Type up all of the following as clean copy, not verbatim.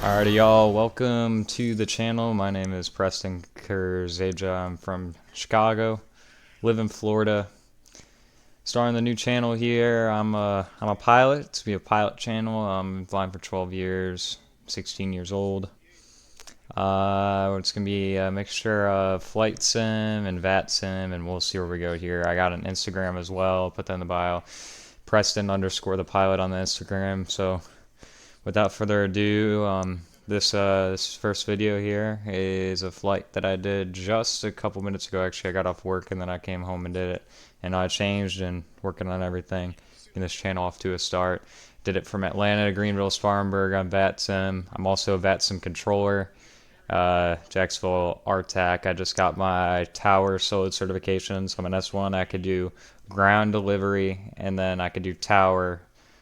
Alrighty, y'all, welcome to the channel. My name is Preston Kurzeja. I'm from Chicago, live in Florida. Starting the new channel here. I'm a pilot. It's gonna be a pilot channel. I'm flying for 12 years, 16 years old. It's gonna be a mixture of flight sim and VATSIM, and we'll see where we go here. I got an Instagram as well. Put that in the bio. Preston_the pilot on the Instagram. So without further ado, this first video here is a flight that I did just a couple minutes ago. Actually, I got off work and then I came home and did it. And I changed and working on everything. Getting this channel off to a start. Did it from Atlanta to Greenville Spartanburg on VATSIM. I'm also a VATSIM controller. Jacksonville RTAC. I just got my tower solid certification. So I'm an S1. I could do ground delivery and then I could do tower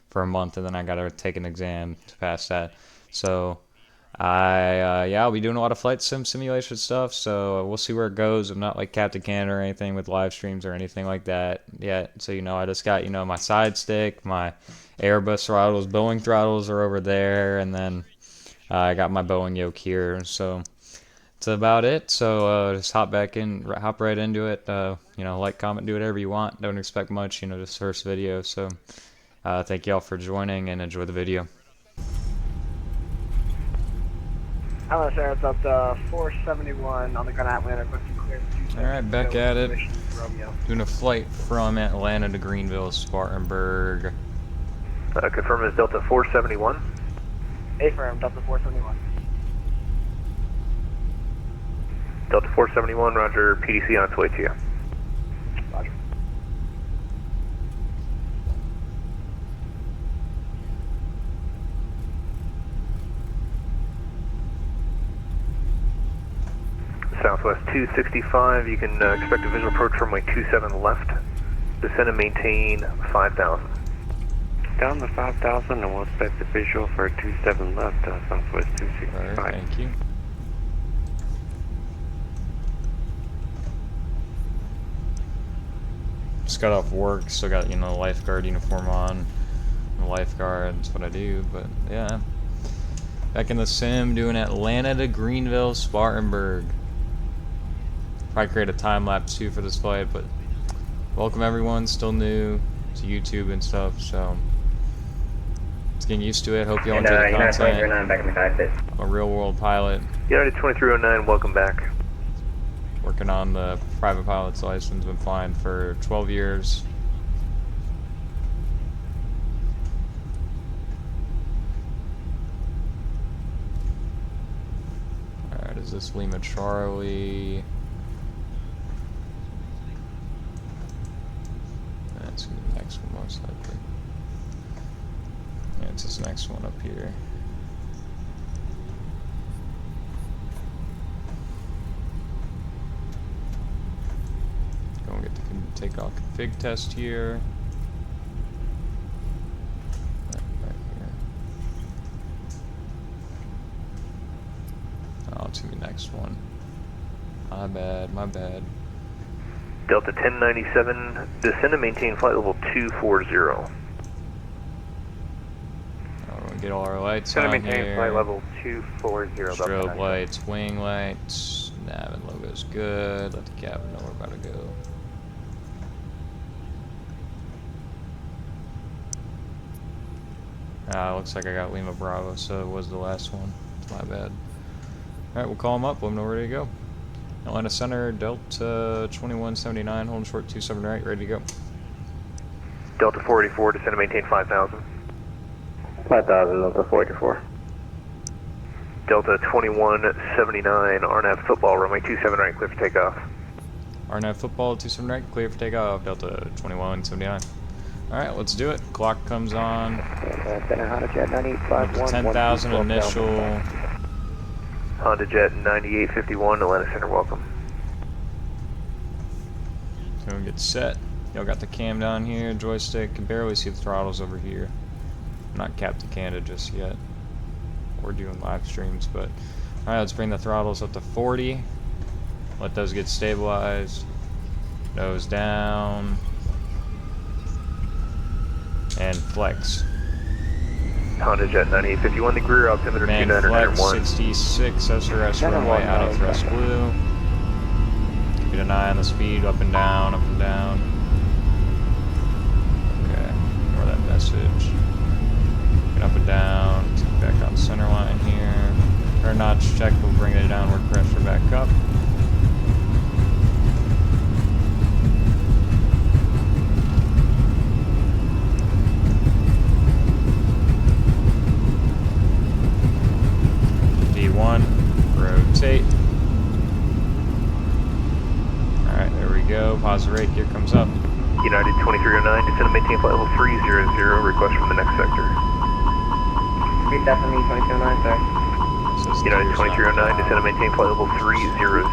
for a month, and then I got to take an exam to pass that. So I'll be doing a lot of flight simulation stuff, so we'll see where it goes. I'm not like KATL-KGSP or anything with live streams or anything like that yet. So I just got my side stick, my Airbus throttles, Boeing throttles are over there, and then I got my Boeing yoke here. So that's about it. So just hop right into it. Like, comment, do whatever you want. Don't expect much. This first video. So thank y'all for joining and enjoy the video. Hello, sir. It's up to 471 on the ground Atlanta. Alright, back at it. Doing a flight from Atlanta to Greenville Spartanburg. Confirm is Delta 471. Affirm, Delta 471. Delta 471, roger, PDC on its way to you. Roger. Southwest 265, you can expect a visual approach runway 27 left. Descend and maintain 5,000. Down to 5,000 and we'll expect the visual for 27 left, Southwest 265. Alright, thank you. Just got off work, still got, the lifeguard uniform on. I'm a lifeguard, that's what I do, but yeah. Back in the sim, doing Atlanta to Greenville Spartanburg. Probably create a time lapse too for this flight, but welcome everyone, still new to YouTube and stuff, so it's getting used to it. Hope y'all enjoy the content. Back in the cockpit. I'm a real world pilot. United 2309, welcome back. Working on the private pilot's license, been flying for 12 years. Alright, is this Lima Charlie? That's gonna be the next one most likely. Yeah, it's this next one up here. Go and get the takeoff config test here. Right here. Oh, it's gonna be the next one. My bad, my bad. Delta 1097, descend and maintain flight level 240. Oh, we're gonna get all our lights on Maintain here. flight level 240. Strobe lights, wing lights, nav and logo's good. Let the captain know we're about to go. Looks like I got Lima Bravo, so it was the last one. It's my bad. Alright, we'll call him up, let him know we're ready to go. Atlanta Center, Delta 2179, holding short 27 right, ready to go. Delta 484, descend and maintain 5,000. 5,000, Delta 484. Delta 2179, RNAV football, runway 27 right, clear for takeoff. RNAV football, 27 right, clear for takeoff, Delta 2179. Alright, let's do it. Clock comes on. Honda Jet 9851. 10,000 initial. Honda Jet 9851, Atlanta Center, welcome. So we get set. Y'all got the cam down here, joystick. Can barely see the throttles over here. I'm not KATL-KGSP just yet. We're doing live streams, but alright, let's bring the throttles up to 40. Let those get stabilized. Nose down. And flex. Honda Jet 9851, the Greer altimeter Man flex 2901. 66, SRS runway out of thrust blue. Keep an eye on the speed, up and down, up and down. Okay, ignore that message. Get up and down, take back on center line here. Turn notch check, we'll bring the downward pressure back up. D1, rotate. Alright, there we go. Pause rate, here comes up. United 2309, descend and maintain flight level 300, request from the next sector. Repeat that for me, 2209, sir. Says United gear's not 2309, descend and maintain flight level 300.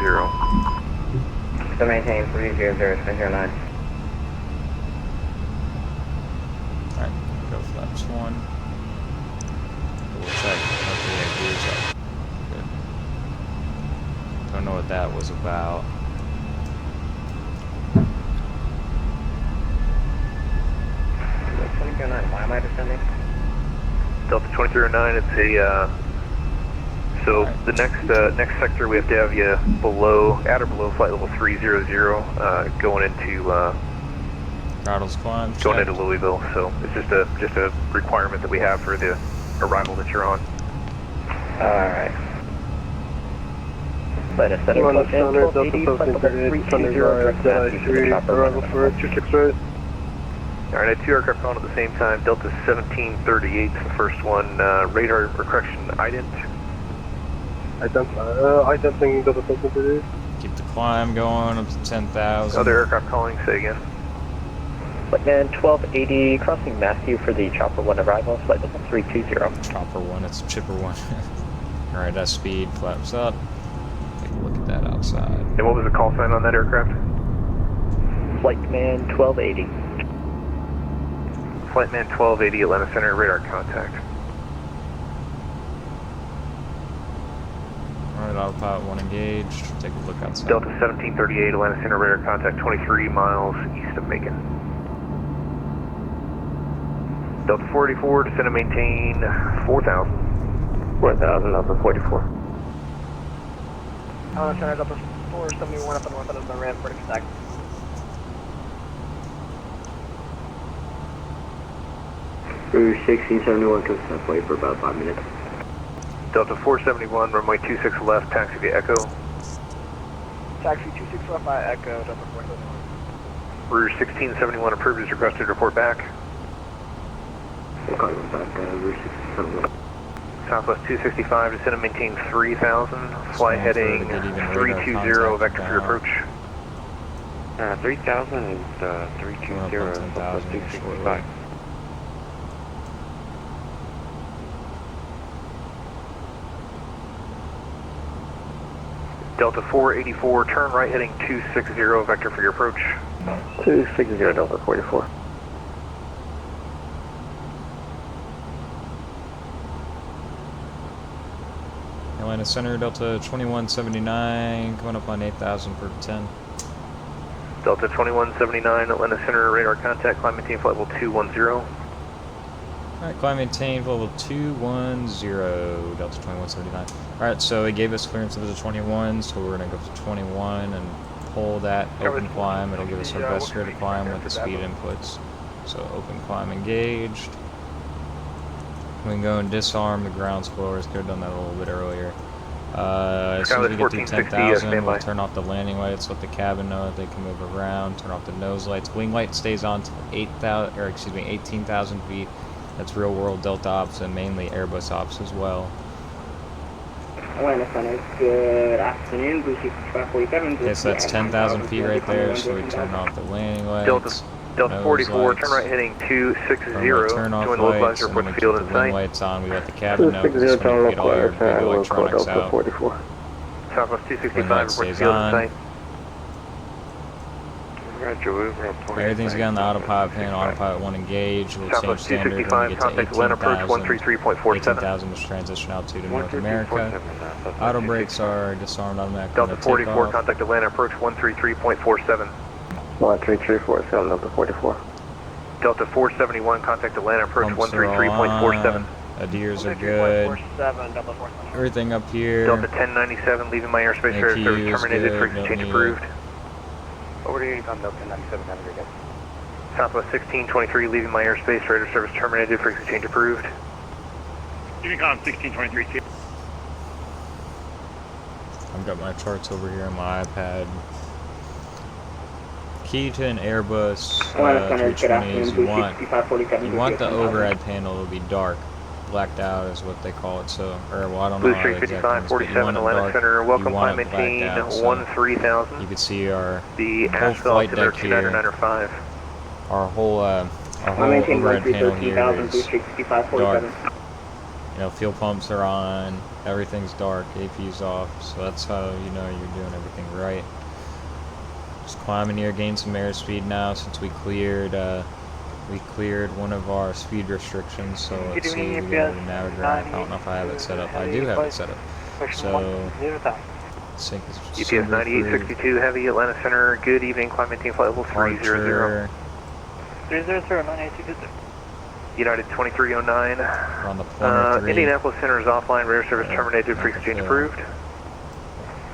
So maintain 300, 309. Alright, go flaps 1. Double check. Hopefully that gear's up. Good. Don't know what that was about. Why am I descending? Delta 2309, it's a, so Alright. the next sector we have to have you below, at or below flight level 300, going into, Throttles climb. going check. into Louisville, so it's just a requirement that we have for the arrival that you're on. Alright. Let us set You up on the center, Delta 1280, 1738, Thunder 3, arrival for 26 right. Alright, I had 2 aircraft on at the same time. Delta 1738 is the first one. Radar, or correction, ident. Identing Delta 1738. Keep the climb going up to 10,000. Other aircraft calling, say again. Flightman 1280, crossing Matthew for the Chopper 1 arrival, flight level 320. Chopper 1, it's Chipper 1. Alright, that speed flaps up. Take a look at that outside. And what was the call sign on that aircraft? Flightman 1280. Flightman 1280, Atlanta Center, radar contact. Alright, autopilot 1 engaged. Take a look outside. Delta 1738, Atlanta Center, radar contact 23 miles east of Macon. Delta 484, descend and maintain 4,000. 4000, Delta 44. Honda Center, Delta 471 up on north end of the ramp for contact. Route 1671 comes to flight for about 5 minutes. Delta 471, runway 26 left, taxi via Echo. Taxi 26 left by Echo, Delta 471. Route 1671 approved is requested, report back. We'll call you back, Route 1671. Southwest 265, descend and maintain 3,000. Fly Stand heading for to get even radar 320, contact vector for your down. approach. 3000 and 320, 10,000 265. Delta 484, turn right heading 260, vector for your approach. 260, Delta 44. Atlanta Center, Delta 2179, coming up on 8,000 per 10. Delta 2179, Atlanta Center, radar contact, climb maintain flight level 210. Alright, climb maintain level 210, Delta 2179. Alright, so it gave us clearance of the 21, so we're going to go to 21 and pull that open climb. It'll give us our best rate of climb with the speed inputs. So open climb engaged. We can go and disarm the ground spoilers. Could have done that a little bit earlier. As soon as we get to 10,000, we'll turn off the landing lights, let the cabin know that they can move around. Turn off the nose lights. Wing light stays on to 18,000 feet. That's real world Delta ops and mainly Airbus ops as well. Atlanta Center, good afternoon. Blue 6547. Okay, so that's 10,000 feet right there. So we turn off the landing lights. Delta nose 44, lights, turn right heading 260, turn off join the lights, localizer and report then the we field keep in the wing sight. lights on. We let the cabin know this 260, when you get all your big Delta electronics Delta out. 44. Southwest Wing 265, light report the stays field in on. sight. Roger, we'll report. Everything's got on the autopilot pin. Autopilot 1 engaged. We'll change Southwest standard when we 265, get to contact Atlanta approach 18,000. 133.47. 18,000 is transition altitude in North America. Auto brakes are disarmed automatically. Delta when they take 44, off. contact Atlanta approach 133.47. 13347, Delta 44. Delta 471, contact Atlanta approach Pumps are all 133.47. on. Adirs are good. 3.47, double 4. Everything up here. Delta 1097 leaving my airspace. Radar APU service is terminated. good, Frequency don't change need approved. Over to you on Delta 1097, have a good day. Southwest 1623 leaving my airspace. Radar service terminated. Frequency change approved. Unicom 1623. I've got my charts over here on my iPad. Key to an Airbus 320 is you want the overhead panel to be dark. Blacked out is what they call it, so, or well, I don't know Blue how Street the exact 5547 means, but you want it Atlanta dark, Center. Welcome, you want climb it blacked maintain out, so 13,000. you can see our The whole asphalt flight altimeter deck here, 2995. our whole overhead panel here is dark. You know, fuel pumps are on, everything's dark, AP's off, so that's how you know you're doing everything right. Just climbing here, gain some airspeed now since we cleared one of our speed restrictions, so let's see, we got a Navigraph. I don't know if I have it set up. I do have it set up. So, sync is UPS super 9862 Heavy, Atlanta Center. Good evening, climb maintain flight level 300. Archer, 300, United 2309. we're on the plumber 3. Indianapolis Center is offline. Radar service terminated. Frequency change approved.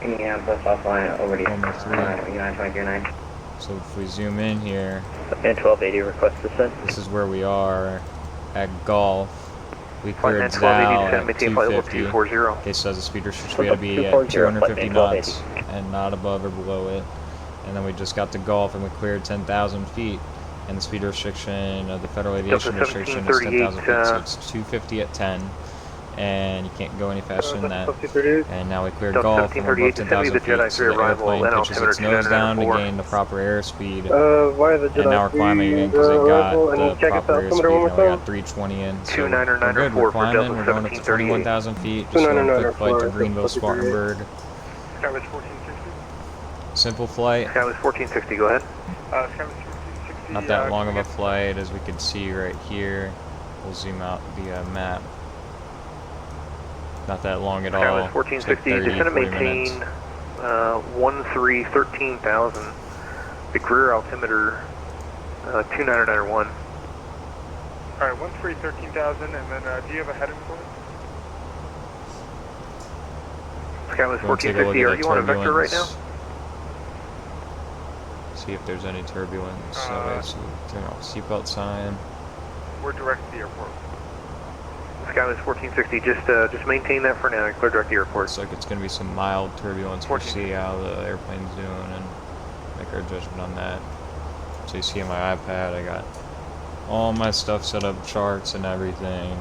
Indianapolis offline, over to you. Plumber 3. United 239. So if we zoom in here, And 1280 request descent. this is where we are at Gulf. We Flight cleared 1280 Zal descend, at maintain flight level 250. 240. Okay, so as a speed restriction, we had to be at 250 knots and not above or below it. And then we just got to Gulf and we cleared 10,000 feet. And the speed restriction of the federal aviation Delta restriction is 10,000 feet, so 1738, it's 250 at 10. And you can't go any faster than that. 1738. And now we cleared Delta Gulf and we're above 1738, 10,000 the Jedi feet, so 3 the arrival, airplane Atlanta pitches its nose down to 2994. gain the proper airspeed. Why the Jedi And now we're climbing again because it got the proper airspeed. one more Now we time. got 320 in. So 29994 we're good. We're for climbing. Delta We're going up to 1738. 21,000 feet. Just going a quick flight to Greenville Spartanburg. Skywest 1460. Simple flight. Skywest 1460, go ahead. Skywest 1460. Not that long of a flight, as we can see right here. We'll zoom out the map. Not that long at all. Skywest 1460, descend and maintain 13,000. The career altimeter 29991. Alright, 13,000, and then do you have a heading for it? Skywest We'll take a look 1460, at are the you on a vector right now? turbulence. See if there's any turbulence. So turn off seatbelt sign. We're direct to the airport. Skywest 1460, just maintain that for now and clear direct to the airport. Looks like it's going to be some mild turbulence. We'll see how the airplane's doing and make our judgment on that. So you see on my iPad, I got all my stuff set up, charts and everything.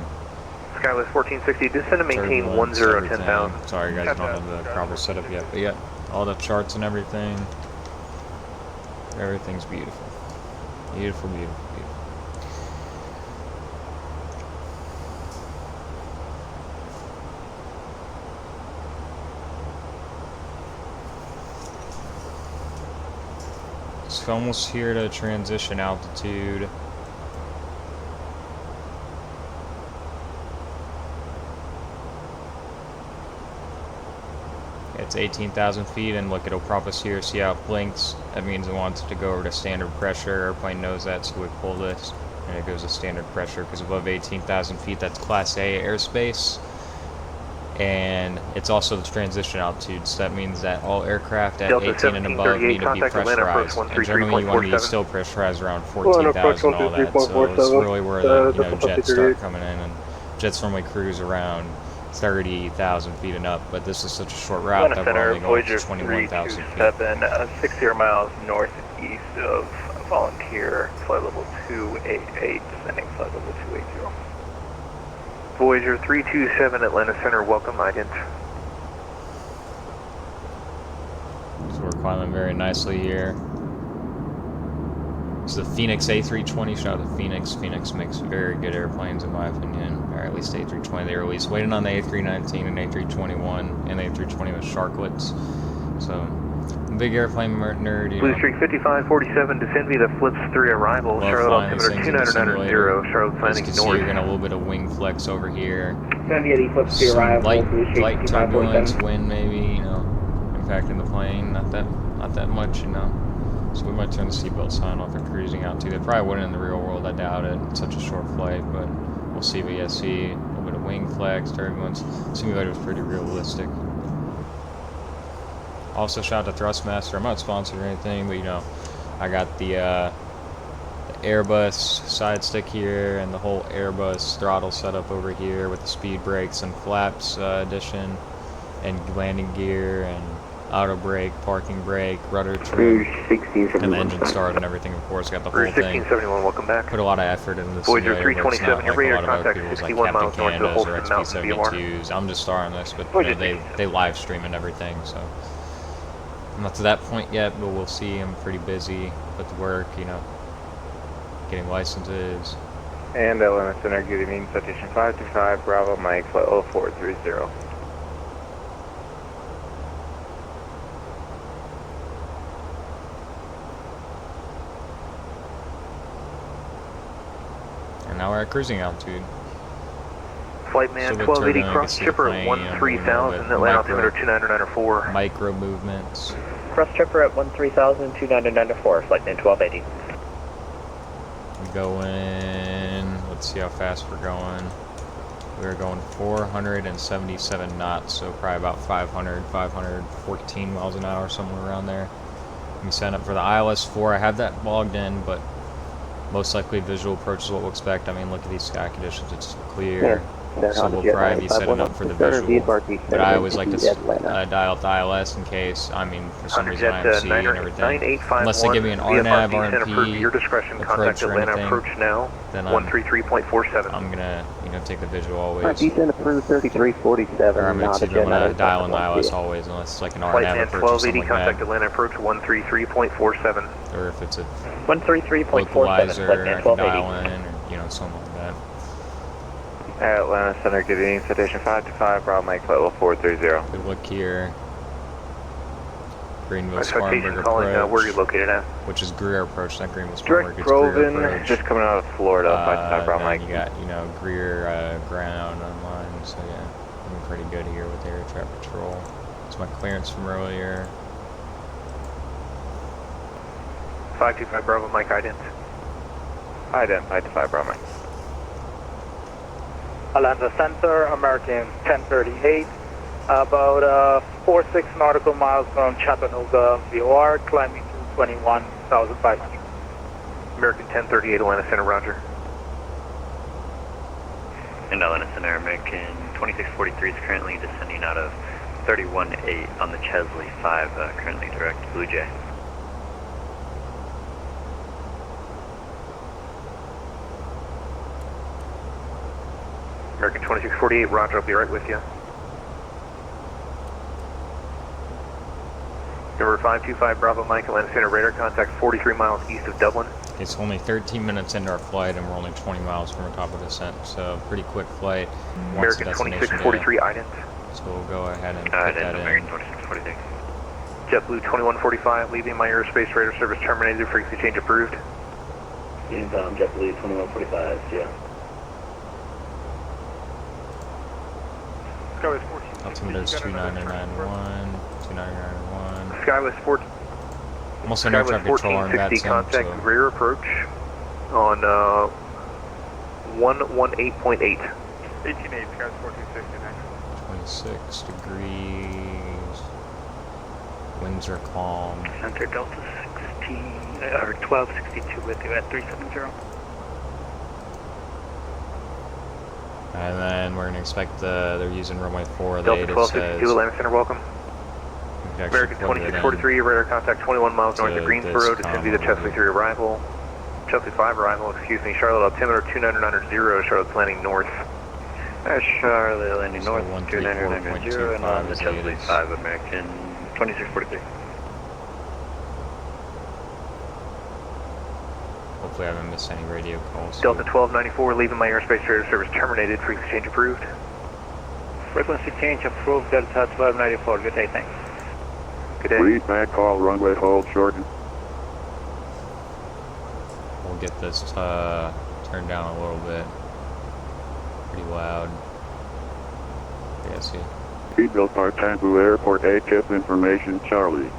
Skywest 1460, descend and maintain Turbulence, 10,000. everything. Sorry guys, don't have the proper setup yet, but yeah, all the charts and everything. Everything's beautiful. Beautiful, beautiful, beautiful. It's almost here to transition altitude. It's 18,000 feet, and look, it'll prop us here. See how it blinks? That means it wants to go over to standard pressure. Airplane knows that, so we pull this, and it goes to standard pressure, because above 18,000 feet, that's Class A airspace. And it's also the transition altitude, so that means that all aircraft at Delta 18 and above need to be pressurized. And generally, you want to be still pressurized around 14,000 and all that, so it's really where the jets start coming in, and jets normally cruise around 30,000 feet and up, but this is such a short route that we're only going to 21,000 feet. 60 miles northeast of Volunteer, flight level 288, descending flight level 280. Voyager 327 Atlanta Center, welcome, ident. So we're climbing very nicely here. This is the FENIX A320. Shout out to FENIX. FENIX makes very good airplanes in my opinion, or at least A320 they released. Waiting on the A319 and A321 and A320 with sharklets. So, I'm a big airplane nerd, you Blue know. Street 5547, descend via the Flips 3 arrival, Love Charlotte flying these altimeter things in the 2990, simulator. Charlotte As you landing can see, north. you're getting a little bit of wing flex over here. Some Some light turbulence, wind maybe, you know, impacting the plane. Not that much, you know. So we might turn the seatbelt sign off for cruising out too. They probably wouldn't in the real world, I doubt it. It's such a short flight, but we'll see. But yeah, see a little bit wing flags, turbulence. Simulator was pretty realistic. Also, shout out to Thrustmaster. I'm not sponsored or anything, but you know, I got the Airbus side stick here and the whole Airbus throttle setup over here with the speed brakes and flaps edition, and landing gear and auto brake, parking brake, rudder trim, and the engine start and everything. Of course, got the whole thing. 1671, welcome back. Put a lot of effort into this. Voyager simulator, but it's 327, not like your a lot of other contact people's, like 61 Captain miles north of Canadas or Holston Mountain, XP-72s. I'm just starring this, but you know, they live stream and everything, so I'm not to that point yet, but we'll see. I'm pretty busy with work, you know, getting licenses. And Atlanta Center, good evening, citation 525, Bravo, Mike, flight 0430. And now we're at cruising altitude. Flight man, So with 1280 turbine, cross you can see the chipper plane, at 13,000, with Atlanta micro- altimeter 29904. Micro movements. Cross chipper at 13,000, 2994, flight man 1280. We go in, let's see how fast we're going. We're going 477 knots, so probably about 514 miles an hour, somewhere around there. We set up for the ILS-4. I have that logged in, but most likely visual approach is what we'll expect. I mean, look at these sky conditions, it's clear. So we'll probably be setting up for the visual. But I always like to dial up the ILS in case, I mean, for some reason I MC and everything. Unless they give me an RNAV, RNP your discretion, approach contact or Atlanta anything, approach now, then 133.47. I'm gonna, you know, take the visual always. Descent approved 3347. Or I'm gonna dial in the ILS always, unless it's like an Flight RNAV man approach or 1280, something like contact that. Atlanta approach 133.47. Or if it's a 133.47, localizer, flight I man can 1280. dial in, or, you know, something like that. Atlanta Center, good evening, citation 525, Bravo, Mike, flight 0430. Good look here. Greenville Expectation Spartanburg calling, where are you approach, located at? which is Greer approach, not Greenville Spartanburg, Direct it's Greer Groven, approach. just coming out of Florida, 525, Bravo, Then Mike. you got, you know, Greer ground online, so yeah, I'm pretty good here with air traffic patrol. It's my clearance from earlier. 525 Bravo, Mike, ident. Ident, 525, Bravo, Mike. Atlanta Center, American 1038, about 46 nautical miles from Chattanooga, VOR, climbing to 21,500. American 1038, Atlanta Center, roger. And Atlanta Center, American 2643 is currently descending out of 31.8 on the Chesley 5, currently direct Blue Jay. American 2648, roger, I'll be right with you. Number 525 Bravo, Mike, Atlanta Center, radar contact 43 miles east of Dublin. It's only 13 minutes into our flight and we're only 20 miles from the top of descent, so pretty quick flight. Once the American destination 2643, ident. So we'll go ahead and put Ident, that American in. 2643. JetBlue 2145, leaving my airspace, radar service terminated, frequency change approved. Inbound JetBlue 2145, yeah. Skyway 14. Altimeter's 2991, 2991. Skywest 14. I'm also in air traffic patrol on VATSIM, contact so rear approach on 118.8. 18.8, Skyway 1460 next. 26 degrees. Winds are calm. Center Delta 16, or 1262 with you at 370. And then we're gonna expect they're using runway 4. The Delta ATIS 1262, says Atlanta Center, welcome. we can actually American plug it in 2643, radar contact 21 miles north to of Greensboro, this descend via the Chesley 3 arrival. Chesley 5 arrival, excuse me, Charlotte altimeter 2990, Charlotte's landing north. Charlotte landing So north, 134.25 and on the is the Chesley ATIS. 5, American 2643. Hopefully I haven't missed any radio calls. Delta 1294, leaving my airspace, radar service terminated, frequency change approved. Frequency change approved, Delta 1294, good day, thanks. Good day. Read back call, runway hold shorten. We'll get this turned down a little bit. Pretty loud. Yeah, see. Greenville Spartanburg Airport ATIS information, Charlie.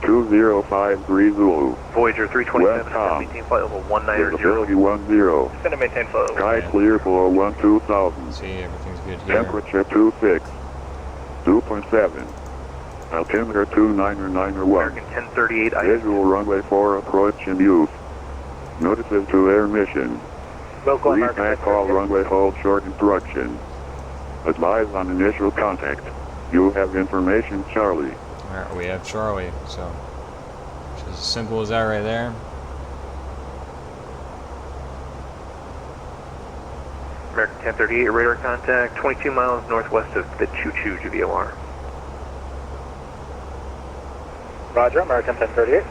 2053 Zulu. Voyager 327, Westcom. maintain flight level 190. Visibility 10. Descend and maintain flight level. Sky clear for 12000. See, everything's good here. Temperature 26. 2.7. Altimeter 2991. American 1038, Visual runway 4 approach in use. Notices to air mission. Local Please American back call 1038. runway hold short instruction. Advise on initial contact. You have information, Charlie. Alright, we have Charlie, so which is as simple as that right there. American 1038, radar contact, 22 miles northwest of the Choo-Choo GVOR. Roger, American 1038.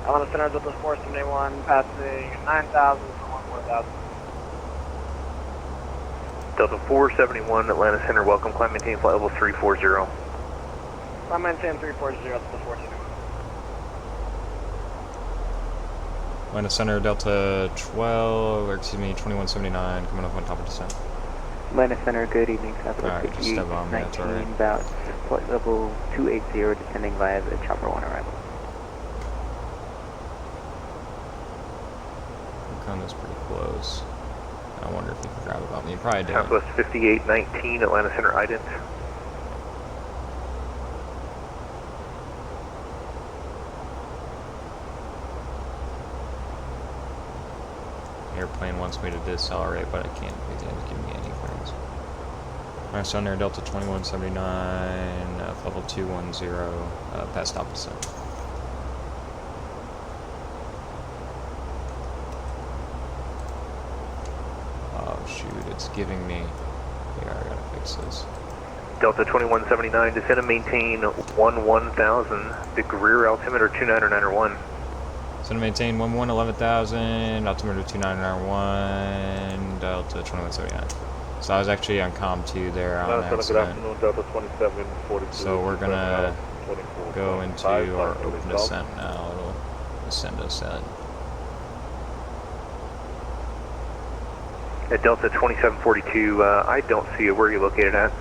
Atlanta Center, Delta 471, passing 9,000 for 14,000. Delta 471, Atlanta Center, welcome, climb maintain flight level 340. Climb maintain 340, Delta 471. Atlanta Center, Delta 12, or excuse me, 2179, coming up on top of descent. Atlanta Center, good evening. Alright, just step on me, that's alright. About flight level 280, descending via the chopper 1 arrival. Is pretty close. I wonder if you can grab about me. You probably do. Southwest 5819, Atlanta Center, ident. Airplane wants me to decelerate, but I can't. It didn't give me any clearance. Alright, so under Delta 2179, level 210, past stop descent. Shoot, it's giving me. Here, I gotta fix this. Delta 2179, descend and maintain 1000, the rear altimeter 29901. So to maintain 11,000, altimeter 2991, Delta 2179. So I was actually on COM 2 there on accident. Good afternoon, Delta 2742. So we're gonna go into our open descent now. It'll send us at. At Delta 2742, I don't see it. Where are you located at?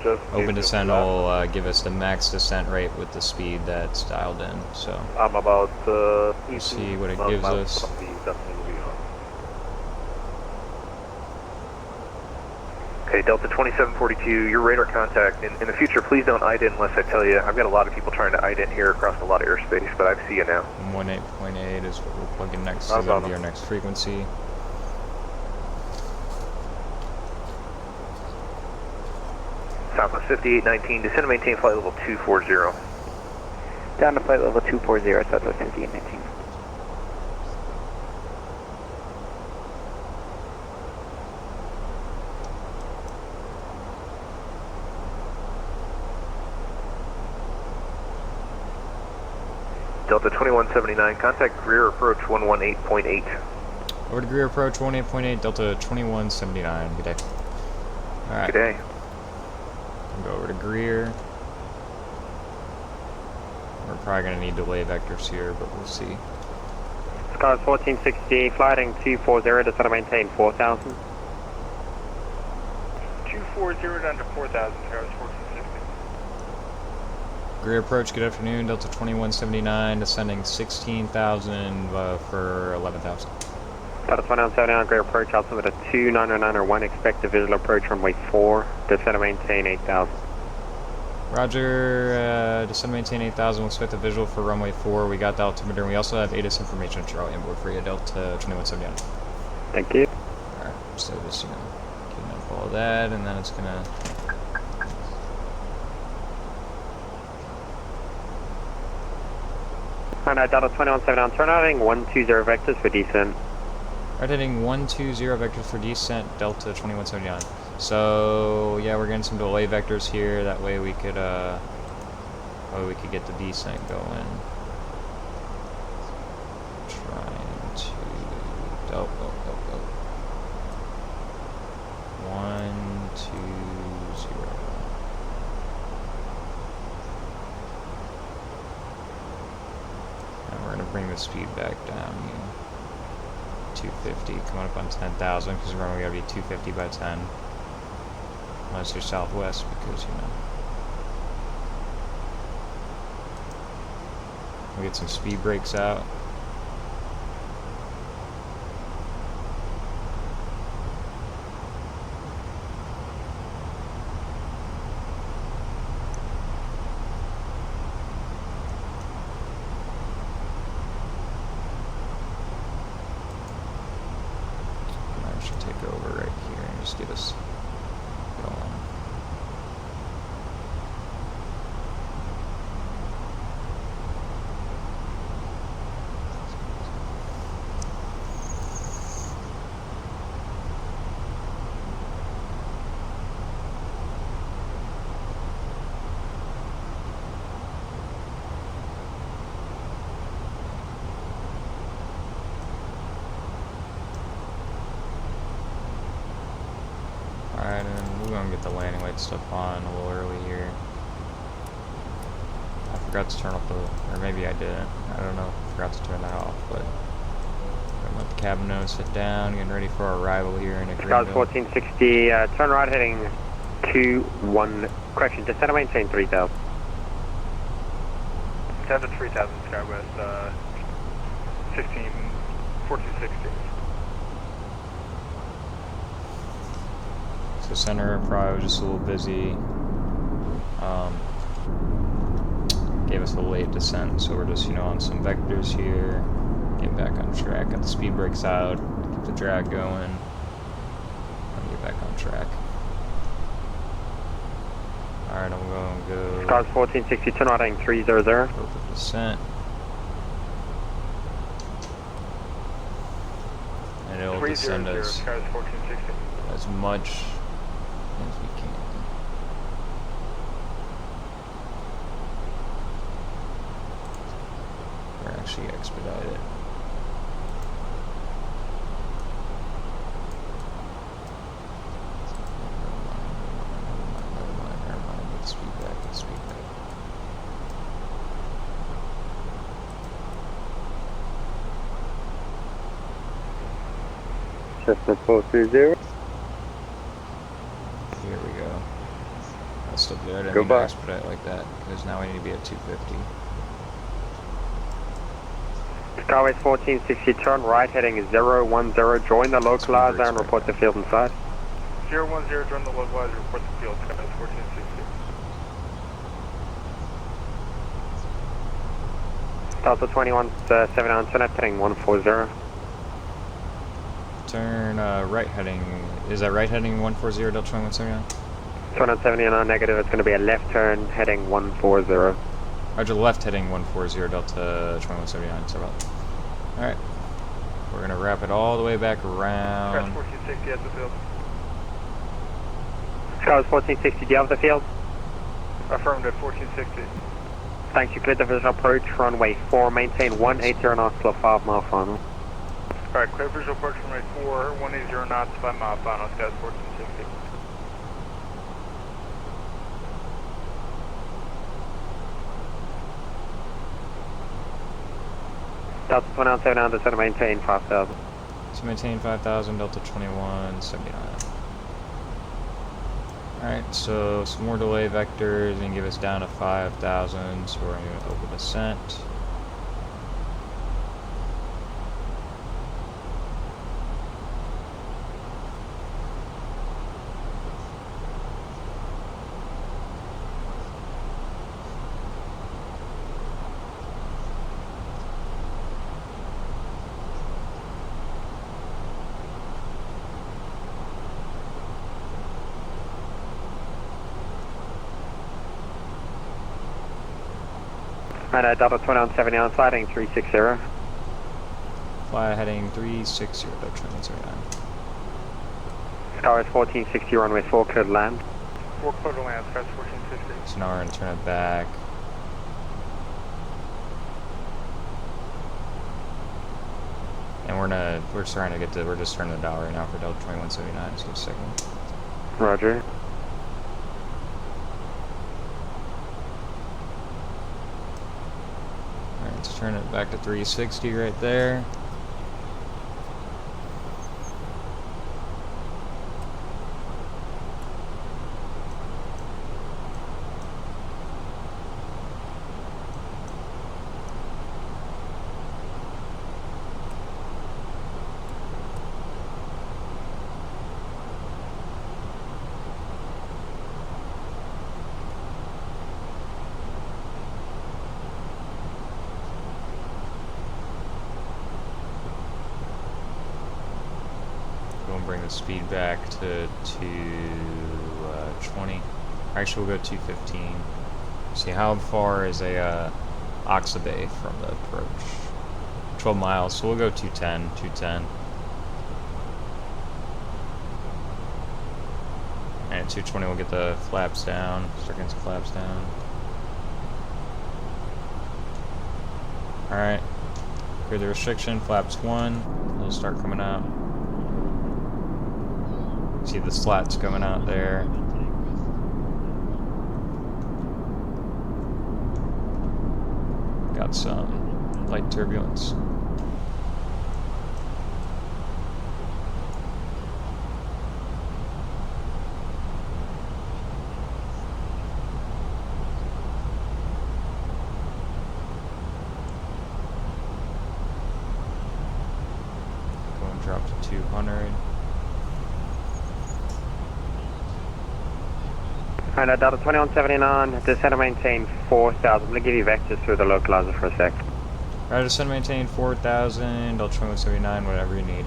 Just Open descent will give us the max descent rate with the speed that's dialed in. So I'm about we'll see what it gives us. From the destination we are. Okay, Delta 2742, your radar contact. In the future, please don't ident unless I tell you. I've got a lot of people trying to ident here across a lot of airspace, but I see you now. 18.8 is what we're plugging next. So Not a that'll be problem. our next frequency. Southwest 5819, descend and maintain flight level 240. Down to flight level 240, Southwest 5819. Delta 2179, contact rear approach 118.8. Over to Greer approach 18.8, Delta 2179. Good day. Alright. Good day. Go over to Greer. We're probably going to need delay vectors here, but we'll see. Scars 1460, flighting 240, descend to maintain 4000. 240 down to 4,000, Scars 1460. Greer approach, good afternoon, Delta 2179, descending 16,000 for 11,000. Delta 2179, Greer approach, altimeter 2991, expect a visual approach runway 4, descend to maintain 8000. Roger, descend maintain 8,000, we'll expect a visual for runway 4, we got the altimeter, and we also have ATIS information at Charlie on board for you, Delta 2179. Thank you. Alright, so just, you know, keeping up all that, and then it's gonna... Alright, Delta 2179, turn out heading 120 vectors for descent. Right, heading 120 vectors for descent, Delta 2179. So yeah, we're getting some delay vectors here. That way we could get the descent going. Trying to 120. And we're gonna bring the speed back down here. 250, coming up on 10,000, because remember we gotta be 250 by 10. Unless you're southwest, because, you know, We'll get some speed brakes out. I should take over right here and just get us going. Alright, and we're gonna get the landing light stuff on a little early here. I forgot to turn off the, or maybe I didn't. I don't know. I forgot to turn that off, but I'm gonna let the cabin nose sit down, getting ready for our arrival here in Scott Greenville. 1460, turn right heading 21, correction, descend and maintain 3000. 10 to 3000 SkyWest, 1460. So center probably was just a little busy. Gave us a late descent, so we're just, on some vectors here. Get back on track. Got the speed brakes out. Keep the drag going. And get back on track. Alright, I'm going to go. Scott 1460, turn right heading 300. Go for descent. And it'll descend 300, us Scott 1460. as much as we can. Or actually expedite it. Never mind. Get the speed back. Cessna 430. Here we go. That's still good. I didn't mean to expedite like that, because now we need to be at 250. Skywest 1460, turn right heading 010, join the localizer and report the field inside. 010, join the localizer, report the field, Skywest 1460. Delta 2179, turn left heading 140. Turn right heading. Is that right heading 140 Delta 2179? 2179 negative, it's going to be a left turn heading 140. Roger, left heading 140 Delta 2179. So about. Alright. We're going to wrap it all the way back around. Skywest 1460 at the field. Skywest 1460, do you have the field? Affirmative, 1460. Thanks, you cleared the visual approach, runway 4, maintain 180 knots till 5 mile final. Alright, clear visual approach runway 4, 180 knots, 5 mile final, Skywest 1460. Delta 2179, descend and maintain 5000. So maintain 5000 Delta 2179. Alright, so some more delay vectors and give us down to 5000, so we're going to open descent. And Delta 2179, sliding 360. Fly heading 360 Delta 2179. Skywest 1460, runway 4, clear to land. 4 clear to land, Skywest 1460. So now we're going to turn it back. And we're just turning the dial right now for Delta 2179, so just a second. Roger. Alright, let's turn it back to 360 right there. bring the speed back to 220. Actually, we'll go 215. See, how far is a Oxa Bay from the approach? 12 miles, so we'll go 210, 210. And at 220 we'll get the flaps down, start getting some flaps down. Alright, clear the restriction, flaps 1, it'll start coming out. See the slats coming out there. Got some light turbulence. Going drop to 200. Alright, Delta 2179, descend and maintain 4,000. I'm going to give you vectors through the localizer for a sec. Alright, descend and maintain 4,000, Delta 2179, whatever you need.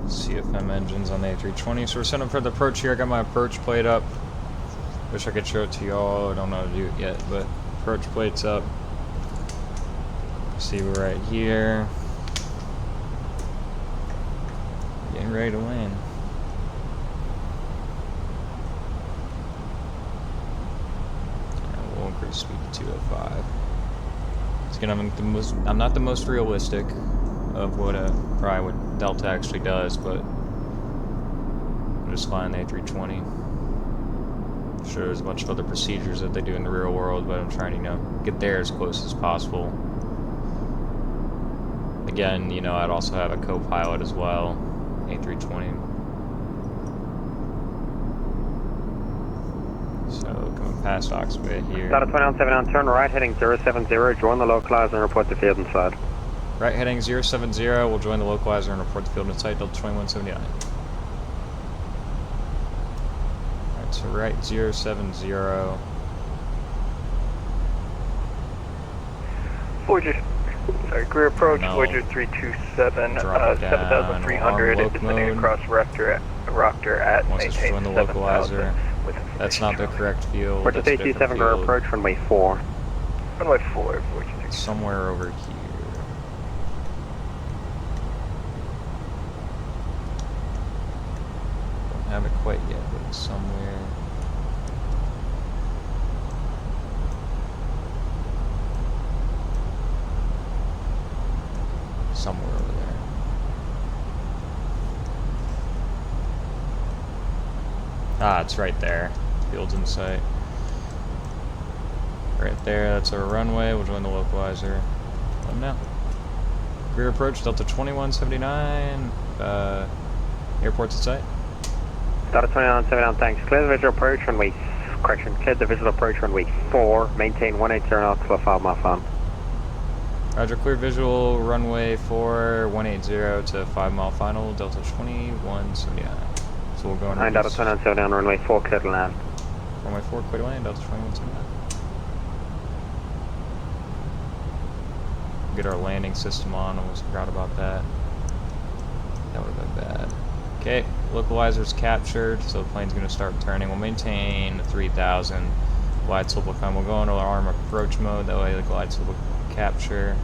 CFM engines on the A320, so we're setting up for the approach here. I got my approach plate up. Wish I could show it to y'all. I don't know how to do it yet, but approach plate's up. See, we're right here. Getting ready to land. Alright, we'll increase speed to 205. It's gonna make I'm not the most realistic of what probably what Delta actually does, but I'm just flying the A320. I'm sure there's a bunch of other procedures that they do in the real world, but I'm trying to, you know, get there as close as possible. Again, you know, I'd also have a co-pilot as well, A320. So coming past Oxa Bay here. Delta 2179, turn right heading 070, join the localizer and report the field inside. Right heading 070, we'll join the localizer and report the field in sight, Delta 2179. Alright, so right 070. Voyager, sorry, career approach, Voyager 327, 7,300, descending across Raptor at maintain join the localizer. That's not the correct field. We're to 327, career approach, runway 4. Runway 4, Voyager. Somewhere over here. Have it quite yet, but it's somewhere. Somewhere over there. Ah, it's right there. Field's in sight. Right there, that's our runway. We'll join the localizer. Let them know. Rear approach, Delta 2179. Airport's in sight. Delta 2179, thanks. Clear the visual approach runway, correction, clear the visual approach runway 4, maintain 180 knots to a 5 mile final. Roger, clear visual runway 4, 180 to 5 mile final, Delta 2179. So we'll go on. Delta 2179, runway 4, clear to land. Runway 4, clear to land, Delta 2179. Get our landing system on, almost forgot about that. That would have been bad. Okay, localizer's captured, so the plane's going to start turning. We'll maintain 3,000. Glide slope will come. We'll go into our arm approach mode, that way the glide slope will capture.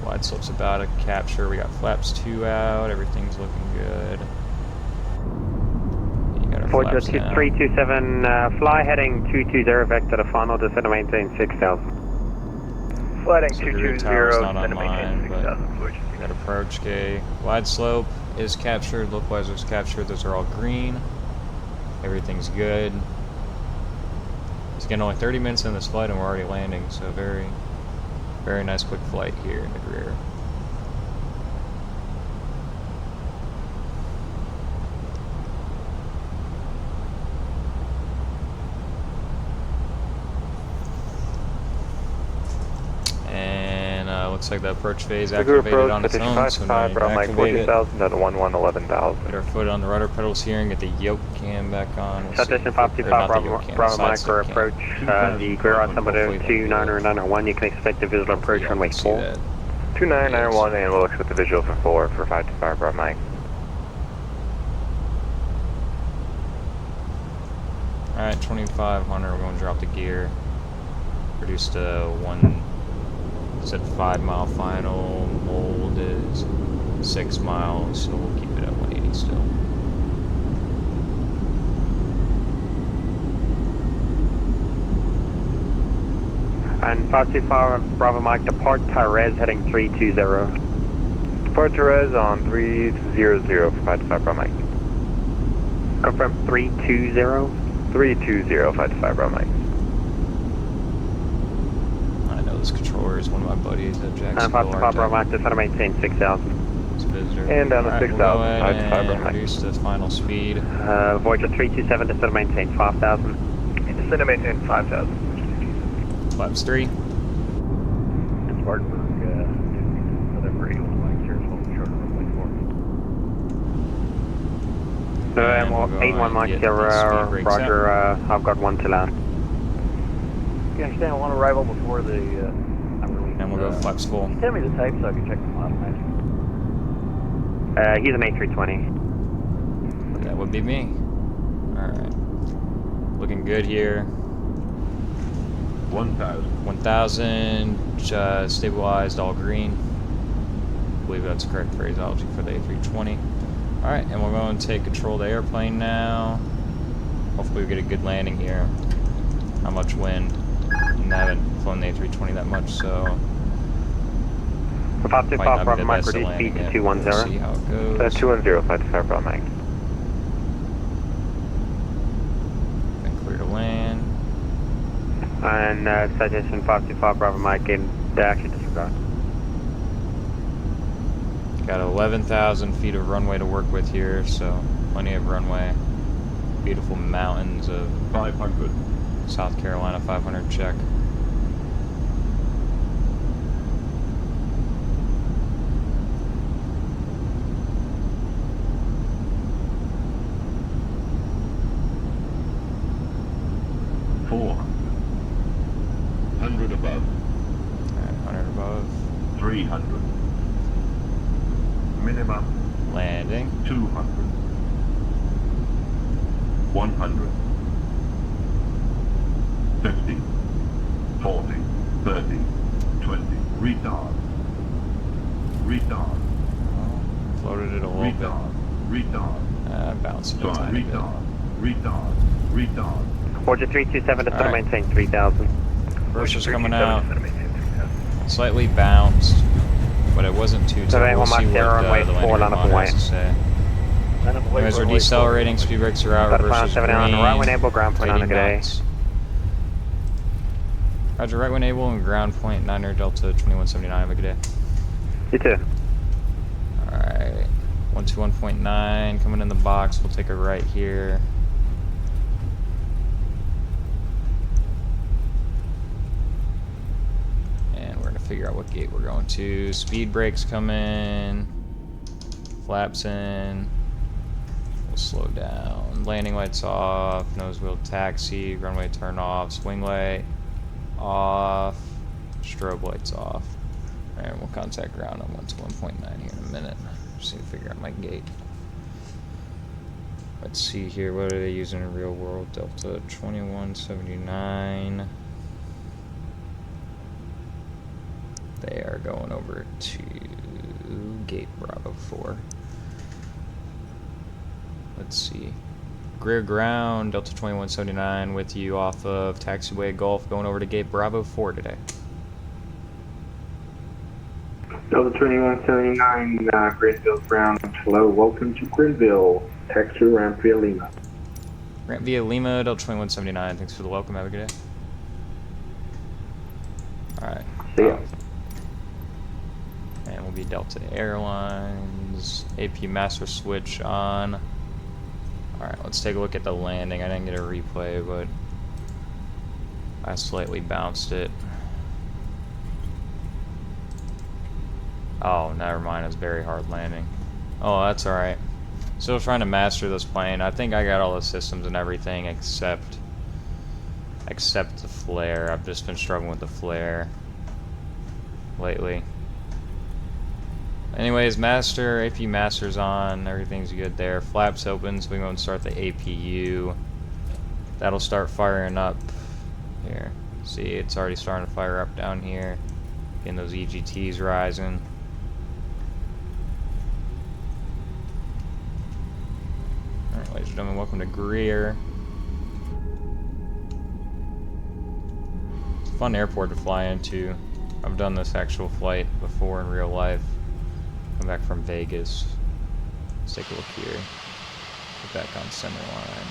Glide slope's about to capture. We got flaps 2 out, everything's looking good. You got our flaps now. 327, fly heading 220, vector to final, descend and maintain 6,000. Flighting So 220, not descend and maintain online, but 6,000. we got approach, okay. Glide slope is captured, localizer's captured, those are all green. Everything's good. It's getting only 30 minutes in this flight and we're already landing, so very, very nice quick flight here in the rear. looks like the approach phase Figure activated approach, on its citation own, 5 so to now 5, you Bravo can Mike activate it. 40,000 down to 11,11,000. Put our foot on the rudder pedals here and get the yoke cam back on. We'll see Citation if- 5 or to not 5, the yoke cam, the Bravo side Mike for step cam. approach. The rear altimeter Hopefully 2991. You can expect the visual approach y'all runway can see 4. that. 2991, and we'll expect the visual for 4 for 5 to 5, Bravo Mike. Alright, 2500, we're going to drop the gear. Produced a 5 mile final. Mold is 6 miles, so we'll keep it at 180 still. And 525 Bravo Mike, depart Tyrez heading 320. Depart Therese on 300 for 5 to 5, Bravo Mike. Confirm 320. 320, 5 to 5, Bravo Mike. I know this controller is one of my buddies at Jacksonville. And 525 Bravo Mike, descend to maintain 6,000. It's a visitor. And down to Alright, 6,000, we'll go ahead 5 to 5, and Bravo Mike. reduce the final speed. Voyager 327, descend to maintain 5,000. Descend to maintain 5,000. Flaps 3. Spartanburg, November 81 Mike, here's holding short of runway 4. So And we'll go 81 and Mike, get the speed brakes Roger, I've got 1 to land. You understand one arrival before the, And we'll go flaps full. Tell me the type so I can check the model match. He's an A320. That would be me. Alright. Looking good here. 1,000. 1,000, stabilized, all green. I believe that's correct phraseology for the A320. Alright, and we're going to take control of the airplane now. Hopefully we get a good landing here. Not much wind. And I haven't flown the A320 that much, so... might 525 not be Bravo the Mike, best at reduce landing speed to it. We'll 210. see how it goes. 210, 5 to 5, Bravo Mike. Been clear to land. And citation 525 Bravo Mike, in actually disregard. Got 11,000 feet of runway to work with here, so plenty of runway. Beautiful mountains of 500. South Carolina, 500 check. Above. 100 above. 300. Minimum Landing. 200. 100. 50. 40. 30. 20. Retard. Retard. Floated it a little Retard. Retard. bit. Bounced it a Sorry, tiny bit. retard. Retard. Retard. Voyager 327, descend to Alright. maintain 3,000. Versus coming out. Slightly bounced, but it wasn't too So tough. We'll 81 see Mike, what 0 the runway landing 4, line up monitor away. has to say. As we're decelerating, speed brakes are out, Got a reverse final is 7 on the right green, when able, ground point on the 80 good day. knots. Roger, right when able and ground point 9er Delta 2179, have a good day. You too. Alright, 121.9 coming in the box, we'll take a right here. And we're gonna figure out what gate we're going to. Speed brakes come in, flaps in, we'll slow down. Landing lights off, nose wheel taxi, runway turn off, swing light off, strobe lights off. And we'll contact ground on 121.9 here in a minute. Just need to figure out my gate. Let's see here, what are they using in real world? Delta 2179. They are going over to gate Bravo 4. Let's see. Greer ground, Delta 2179 with you off of taxiway Gulf, going over to gate Bravo 4 today. Delta 2179, Greenville ground. Hello, welcome to Greenville. Taxi ramp via Lima. Ramp via Lima, Delta 2179. Thanks for the welcome. Have a good day. Alright. See ya. And we'll be Delta Airlines. AP master switch on. Alright, let's take a look at the landing. I didn't get a replay, but I slightly bounced it. Oh, never mind. It's very hard landing. Oh, that's alright. Still trying to master this plane. I think I got all the systems and everything except the flare. I've just been struggling with the flare lately. Anyways, AP master's on. Everything's good there. Flaps open, so we go and start the APU. That'll start firing up here. See, it's already starting to fire up down here. Getting those EGTs rising. Alright, ladies and gentlemen, welcome to Greer. It's a fun airport to fly into. I've done this actual flight before in real life. Come back from Vegas. Let's take a look here. Get back on center line.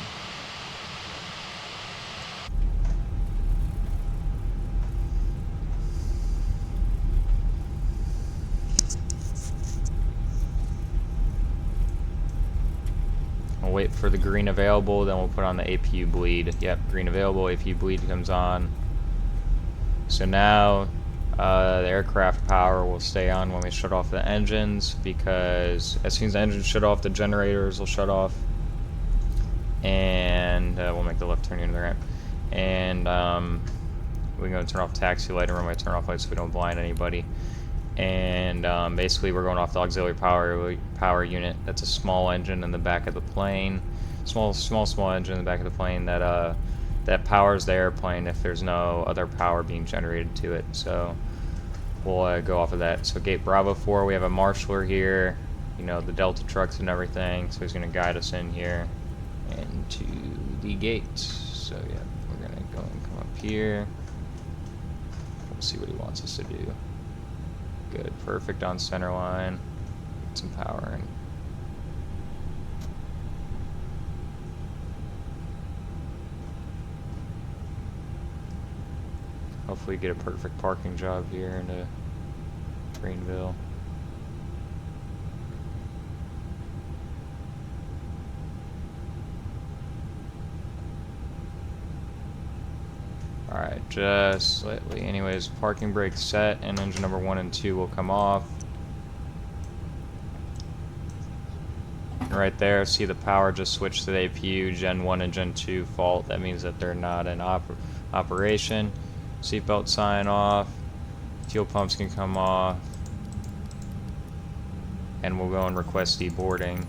We'll wait for the green available, then we'll put on the APU bleed. Yep, green available, APU bleed comes on. So now the aircraft power will stay on when we shut off the engines, because as soon as the engines shut off, the generators will shut off. And we'll make the left turn into the ramp. And we're going to turn off taxi light and runway turn off lights so we don't blind anybody. And basically we're going off the auxiliary power unit. That's a small engine in the back of the plane. Small engine in the back of the plane that powers the airplane if there's no other power being generated to it. So we'll go off of that. So gate Bravo 4, we have a marshaller here, you know, the Delta trucks and everything, so he's going to guide us in here into the gate. So yeah, we're going to go and come up here. We'll see what he wants us to do. Good, perfect on center line. Get some power in. Hopefully get a perfect parking job here into Greenville. Alright, just slightly. Anyways, parking brake set, and engine number 1 and 2 will come off. And right there, see the power just switched to the APU. Gen 1 and Gen 2 fault. That means that they're not in operation. Seatbelt sign off. Fuel pumps can come off. And we'll go and request deboarding.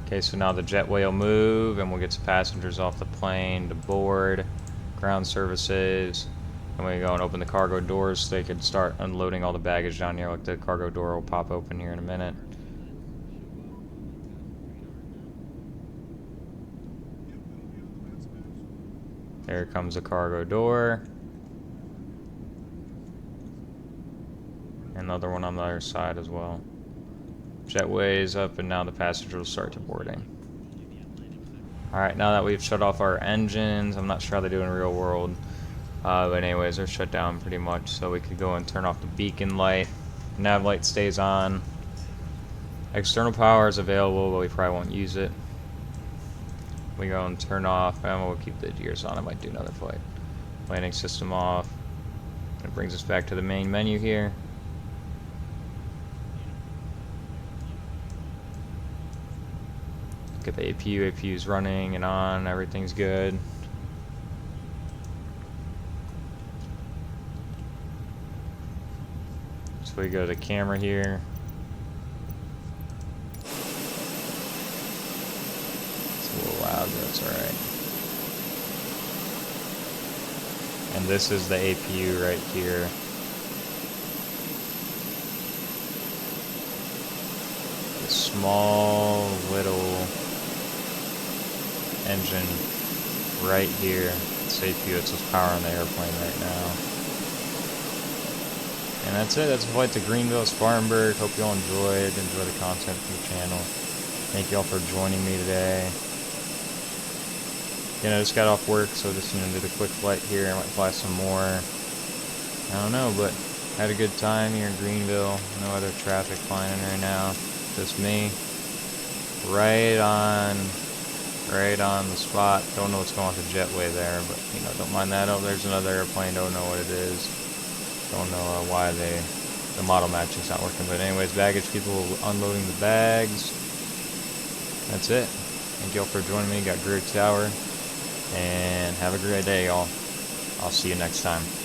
Okay, so now the jetway will move and we'll get some passengers off the plane to board. Ground services. And we go and open the cargo doors so they can start unloading all the baggage down here. Like the cargo door will pop open here in a minute. There comes the cargo door. Another one on the other side as well. Jetway is up and now the passengers will start to boarding. Alright, now that we've shut off our engines, I'm not sure how they do in real world. But anyways, they're shut down pretty much, so we could go and turn off the beacon light. Nav light stays on. External power is available, but we probably won't use it. We go and turn off, and we'll keep the gears on. I might do another flight. Landing system off. It brings us back to the main menu here. Look at the APU. APU's running and on. Everything's good. So we go to the camera here. It's a little loud, but that's alright. And this is the APU right here. The small little engine right here. It's APU, it's what's powering the airplane right now. And that's it, that's a flight to Greenville Spartanburg. Hope you all enjoy the content from the channel. Thank you all for joining me today. Again, I just got off work, so just did a quick flight here. I might fly some more. I don't know, but had a good time here in Greenville. No other traffic flying in right now. Just me. Right on right on the spot. Don't know what's going on with the jetway there, but you know, don't mind that. Oh, there's another airplane. Don't know what it is. Don't know why the model matching's not working. But anyways, baggage people unloading the bags. That's it. Thank you all for joining me. Got Greer Tower, and have a great day, y'all. I'll see you next time.